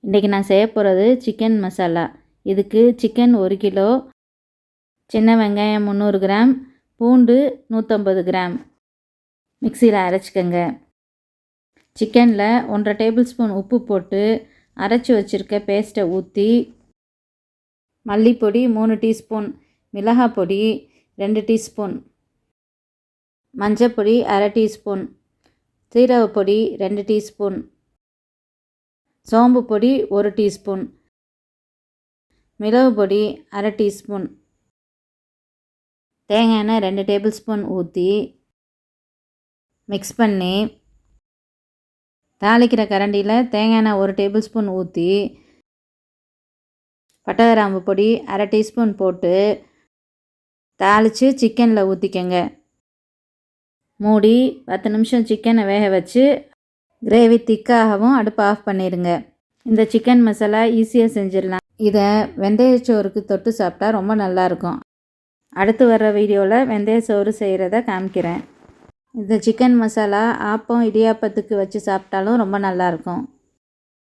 இன்றைக்கி நான் செய்ய போகிறது சிக்கன் மசாலா. இதுக்கு சிக்கன் 1 கிலோ, சின்ன வெங்காயம் 300 கிராம், பூண்டு 150 கிராம் மிக்சியில் அரைச்சிக்கங்க. சிக்கனில் 1.5 டேபிள் ஸ்பூன் உப்பு போட்டு அரைச்சி வச்சுருக்க பேஸ்ட்டை ஊற்றி, மல்லிப்பொடி 3 டீஸ்பூன், மிளகாய் பொடி 2 டீஸ்பூன், மஞ்சப்பொடி 1/2 டீஸ்பூன், சீரகப்பொடி 2 டீஸ்பூன், சோம்பு பொடி 1 டீஸ்பூன், மிளகு பொடி 1/2 டீஸ்பூன், தேங்காய் எண்ணெய் 2 டேபிள் ஸ்பூன் ஊற்றி மிக்ஸ் பண்ணி, தாளிக்கிற கரண்டியில் தேங்காய் எண்ணெய் 1 டேபிள் ஸ்பூன் ஊற்றி, பட்டை கிராம்பு பொடி 1/2 டீஸ்பூன் போட்டு தாளித்து சிக்கனில் ஊற்றிக்கங்க. மூடி 10 நிமிஷம் சிக்கனை வேக வச்சு கிரேவி திக்காகவும் அடுப்பு ஆஃப் பண்ணிடுங்க. இந்த சிக்கன் மசாலா ஈஸியாக செஞ்சிடலாம். இதை வெந்தயச்சோறுக்கு தொட்டு சாப்பிட்டா ரொம்ப நல்லாயிருக்கும். அடுத்து வர்ற வீடியோவில் வெந்தயச்சோறு செய்கிறத காமிக்கிறேன். இந்த சிக்கன் மசாலா ஆப்பம் இடியாப்பத்துக்கு வச்சு சாப்பிட்டாலும் ரொம்ப நல்லாயிருக்கும்.